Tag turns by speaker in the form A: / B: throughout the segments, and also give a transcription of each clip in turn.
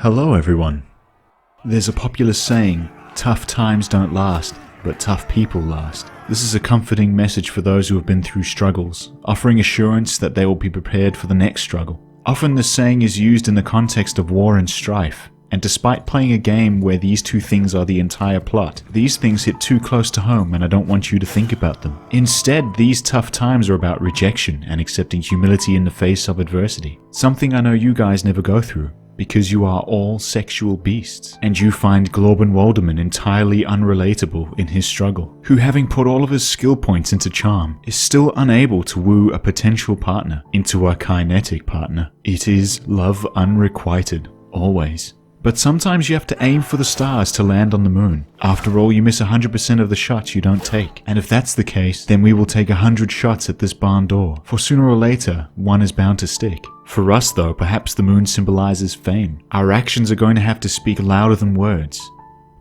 A: Hello everyone. There's a popular saying, tough times don't last, but tough people last. This is a comforting message for those who have been through struggles, offering assurance that they will be prepared for the next struggle. Often this saying is used in the context of war and strife, and despite playing a game where these two things are the entire plot, these things hit too close to home and I don't want you to think about them. Instead, these tough times are about rejection and accepting humility in the face of adversity. Something I know you guys never go through, because you are all sexual beasts, and you find Glorbenwaldoman entirely unrelatable in his struggle, who, having put all of his skill points into charm, is still unable to woo a potential partner into a kinetic partner. It is love unrequited, always. But sometimes you have to aim for the stars to land on the moon. After all, you miss 100% of the shots you don't take. And if that's the case, then we will take 100 shots at this barn door, for sooner or later, one is bound to stick. For us though, perhaps the moon symbolizes fame. Our actions are going to have to speak louder than words,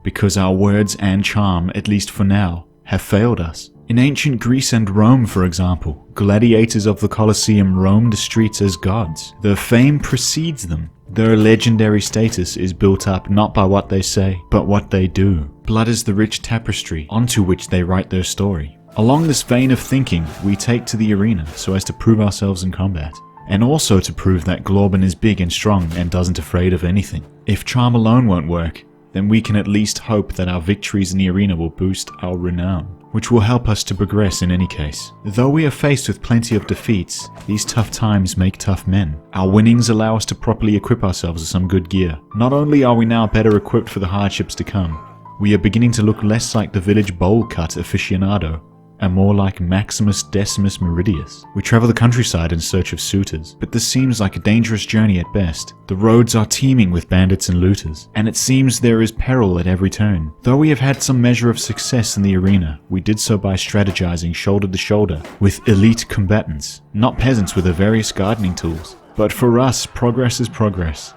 A: because our words and charm, at least for now, have failed us. In ancient Greece and Rome, for example, gladiators of the Colosseum roamed the streets as gods. Their fame precedes them. Their legendary status is built up not by what they say, but what they do. Blood is the rich tapestry onto which they write their story. Along this vein of thinking, we take to the arena so as to prove ourselves in combat, and also to prove that Glorben is big and strong and doesn't afraid of anything. If charm alone won't work, then we can at least hope that our victories in the arena will boost our renown, which will help us to progress in any case. Though we are faced with plenty of defeats, these tough times make tough men. Our winnings allow us to properly equip ourselves with some good gear. Not only are we now better equipped for the hardships to come, we are beginning to look less like the village bowl cut aficionado, and more like Maximus Decimus Meridius. We travel the countryside in search of suitors, but this seems like a dangerous journey at best. The roads are teeming with bandits and looters, and it seems there is peril at every turn. Though we have had some measure of success in the arena, we did so by strategizing shoulder to shoulder with elite combatants, not peasants with their various gardening tools. But for us, progress is progress.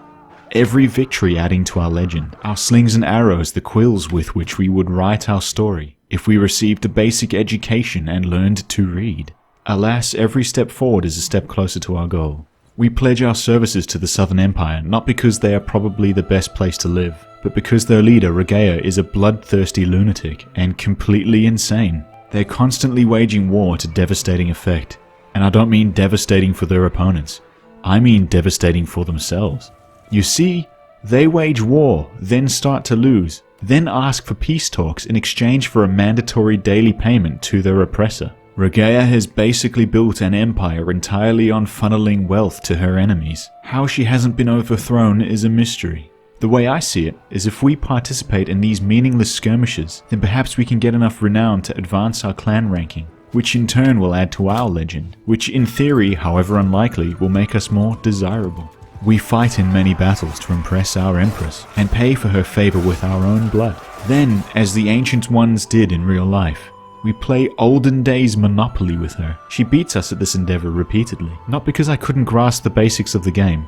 A: Every victory adding to our legend, our slings and arrows the quills with which we would write our story if we received a basic education and learned to read. Alas, every step forward is a step closer to our goal. We pledge our services to the Southern Empire, not because they are probably the best place to live, but because their leader, Regea, is a bloodthirsty lunatic and completely insane. They're constantly waging war to devastating effect, and I don't mean devastating for their opponents, I mean devastating for themselves. You see, they wage war, then start to lose, then ask for peace talks in exchange for a mandatory daily payment to their oppressor. Regea has basically built an empire entirely on funneling wealth to her enemies. How she hasn't been overthrown is a mystery. The way I see it is if we participate in these meaningless skirmishes, then perhaps we can get enough renown to advance our clan ranking, which in turn will add to our legend, which in theory, however unlikely, will make us more desirable. We fight in many battles to impress our empress, and pay for her favor with our own blood. Then, as the ancient ones did in real life, we play olden days Monopoly with her. She beats us at this endeavor repeatedly, not because I couldn't grasp the basics of the game,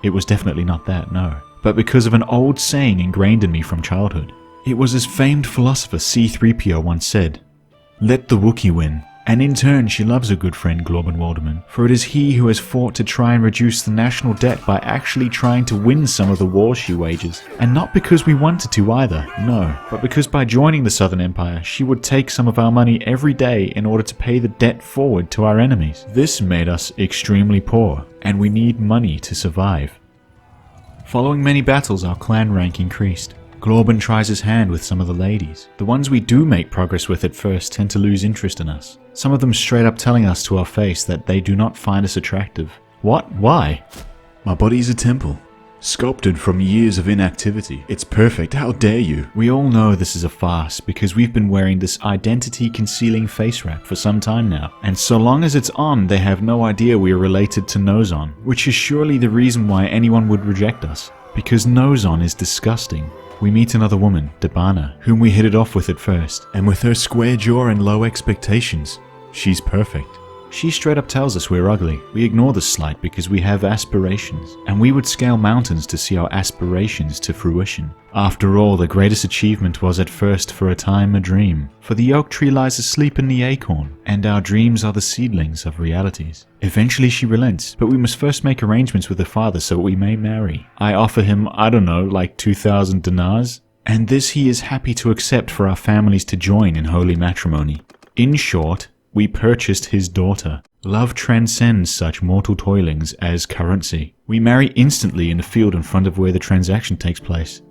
A: it was definitely not that, no, but because of an old saying ingrained in me from childhood. It was as famed philosopher C-3PO once said, "Let the Wookiee win." And in turn, she loves her good friend Glorbenwaldoman, for it is he who has fought to try and reduce the national debt by actually trying to win some of the wars she wages. And not because we wanted to either, no, but because by joining the Southern Empire, she would take some of our money every day in order to pay the debt forward to our enemies. This made us extremely poor, and we need money to survive. Following many battles, our clan rank increased. Glorben tries his hand with some of the ladies. The ones we do make progress with at first tend to lose interest in us. Some of them straight up telling us to our face that they do not find us attractive. What? Why? My body's a temple, sculpted from years of inactivity. It's perfect, how dare you? We all know this is a farce because we've been wearing this identity-concealing face wrap for some time now. And so long as it's on, they have no idea we are related to Nozon, which is surely the reason why anyone would reject us. Because Nozon is disgusting. We meet another woman, Debana, whom we hit it off with at first, and with her square jaw and low expectations, she's perfect. She straight up tells us we're ugly. We ignore the slight because we have aspirations, and we would scale mountains to see our aspirations to fruition. After all, the greatest achievement was at first for a time a dream, for the oak tree lies asleep in the acorn, and our dreams are the seedlings of realities. Eventually she relents, but we must first make arrangements with her father so we may marry. I offer him, I don't know, like 2,000 dinars, and this he is happy to accept for our families to join in holy matrimony. In short, we purchased his daughter. Love transcends such mortal toilings as currency. We marry instantly in the field in front of where the transaction takes place.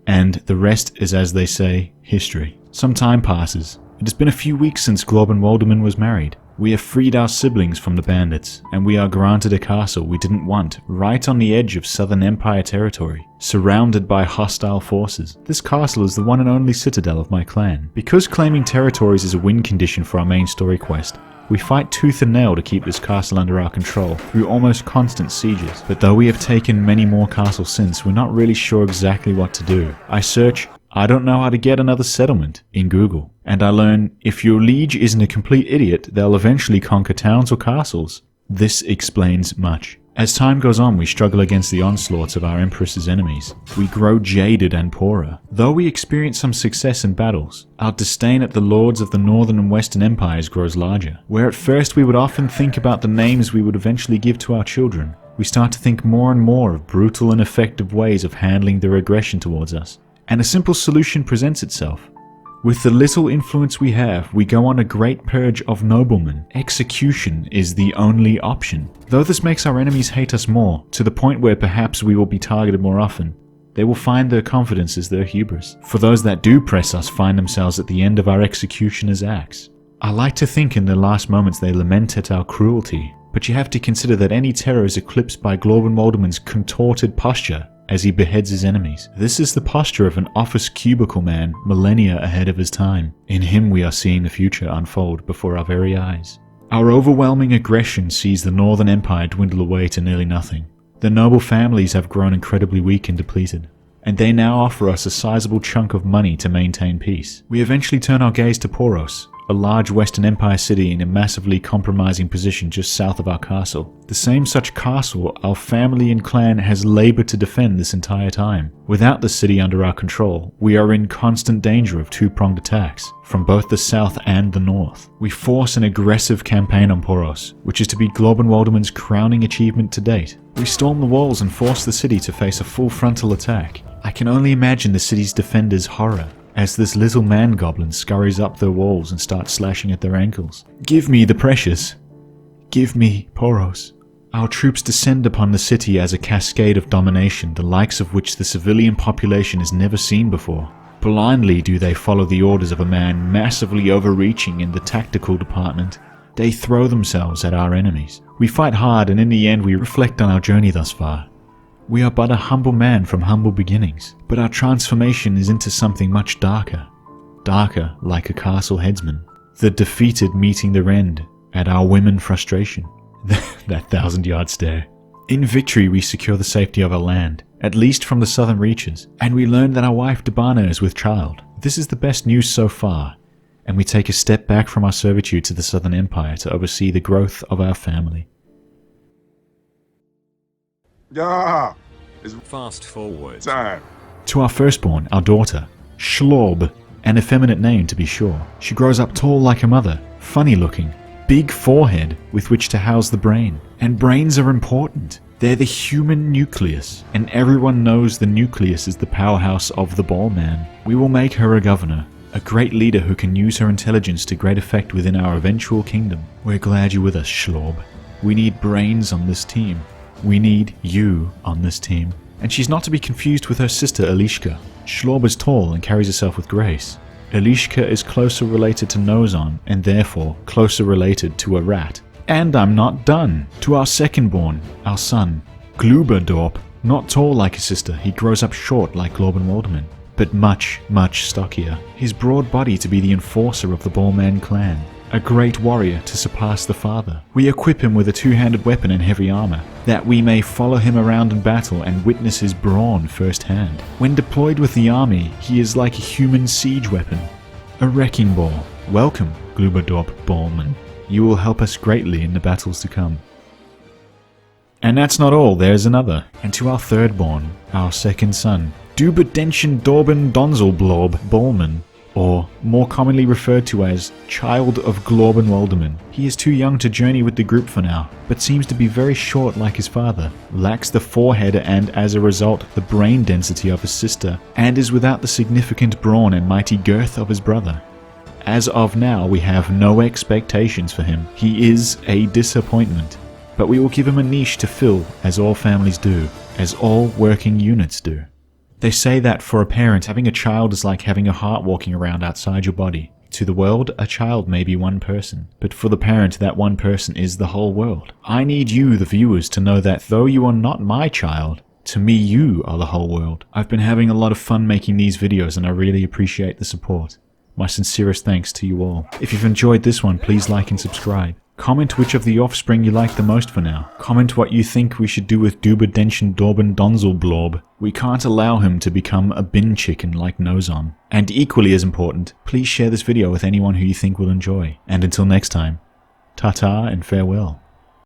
A: And the rest is, as they say, history. Some time passes. It has been a few weeks since Glorbenwaldoman was married. We have freed our siblings from the bandits, and we are granted a castle we didn't want, right on the edge of Southern Empire territory, surrounded by hostile forces. This castle is the one and only citadel of my clan. Because claiming territories is a win condition for our main story quest, we fight tooth and nail to keep this castle under our control through almost constant sieges. But though we have taken many more castles since, we're not really sure exactly what to do. I search, I don't know how to get another settlement, in Google. And I learn, if your liege isn't a complete idiot, they'll eventually conquer towns or castles. This explains much. As time goes on, we struggle against the onslaughts of our Empress's enemies. We grow jaded and poorer. Though we experience some success in battles, our disdain at the lords of the Northern and Western Empires grows larger. Where at first we would often think about the names we would eventually give to our children, we start to think more and more of brutal and effective ways of handling their aggression towards us. And a simple solution presents itself. With the little influence we have, we go on a great purge of noblemen. Execution is the only option. Though this makes our enemies hate us more, to the point where perhaps we will be targeted more often, they will find their confidence as their hubris. For those that do press us find themselves at the end of our executioner's axe. I like to think in their last moments they lament at our cruelty, but you have to consider that any terror is eclipsed by Glorbenwaldoman's contorted posture as he beheads his enemies. This is the posture of an office cubicle man millennia ahead of his time. In him we are seeing the future unfold before our very eyes. Our overwhelming aggression sees the Northern Empire dwindle away to nearly nothing. The noble families have grown incredibly weak and depleted, and they now offer us a sizable chunk of money to maintain peace. We eventually turn our gaze to Poros, a large Western Empire city in a massively compromising position just south of our castle. The same such castle our family and clan has labored to defend this entire time. Without the city under our control, we are in constant danger of two-pronged attacks, from both the south and the north. We force an aggressive campaign on Poros, which is to be Glorbenwaldoman's crowning achievement to date. We storm the walls and force the city to face a full frontal attack. I can only imagine the city's defenders' horror as this little man-goblin scurries up their walls and starts slashing at their ankles. Give me the precious. Give me Poros. Our troops descend upon the city as a cascade of domination, the likes of which the civilian population has never seen before. Blindly do they follow the orders of a man massively overreaching in the tactical department. They throw themselves at our enemies. We fight hard, and in the end we reflect on our journey thus far. We are but a humble man from humble beginnings, but our transformation is into something much darker. Darker like a castle headsman. The defeated meeting their end at our women frustration. That 1,000-yard stare. In victory we secure the safety of our land, at least from the southern reaches, and we learn that our wife Debana is with child. This is the best news so far, and we take a step back from our servitude to the Southern Empire to oversee the growth of our family.
B: Yeah, it's
C: Fast forward.
B: time.
A: To our firstborn, our daughter, Schlorb, an effeminate name to be sure. She grows up tall like her mother, funny looking, big forehead with which to house the brain. And brains are important. They're the human nucleus, and everyone knows the nucleus is the powerhouse of the Ballman. We will make her a governor, a great leader who can use her intelligence to great effect within our eventual kingdom. We're glad you're with us, Schlorb. We need brains on this team. We need you on this team. And she's not to be confused with her sister Elishka. Schlorb is tall and carries herself with grace. Elishka is closer related to Nozon, and therefore closer related to a rat. And I'm not done. To our second-born, our son, Gluberdorp. Not tall like his sister, he grows up short like Glorbenwaldoman, but much, much stockier. His broad body to be the enforcer of the Ballman clan. A great warrior to surpass the father. We equip him with a two-handed weapon and heavy armor, that we may follow him around in battle and witness his brawn firsthand. When deployed with the army, he is like a human siege weapon. A wrecking ball. Welcome, Glorbenwaldoman Ballman. You will help us greatly in the battles to come. And that's not all, there's another. And to our third born, our second son, Glorbenwaldoman Ballman, or more commonly referred to as Child of Glorbenwaldoman. He is too young to journey with the group for now, but seems to be very short like his father, lacks the forehead and as a result the brain density of his sister, and is without the significant brawn and mighty girth of his brother. As of now, we have no expectations for him. He is a disappointment, but we will give him a niche to fill, as all families do, as all working units do. They say that for a parent, having a child is like having a heart walking around outside your body. To the world, a child may be one person, but for the parent, that one person is the whole world. I need you, the viewers, to know that though you are not my child, to me you are the whole world. I've been having a lot of fun making these videos and I really appreciate the support. My sincerest thanks to you all. If you've enjoyed this one, please like and subscribe. Comment which of the offspring you like the most for now. Comment what you think we should do with Debana. We can't allow him to become a bin chicken like Nozon. And equally as important, please share this video with anyone who you think will enjoy. And until next time, ta-ta and farewell.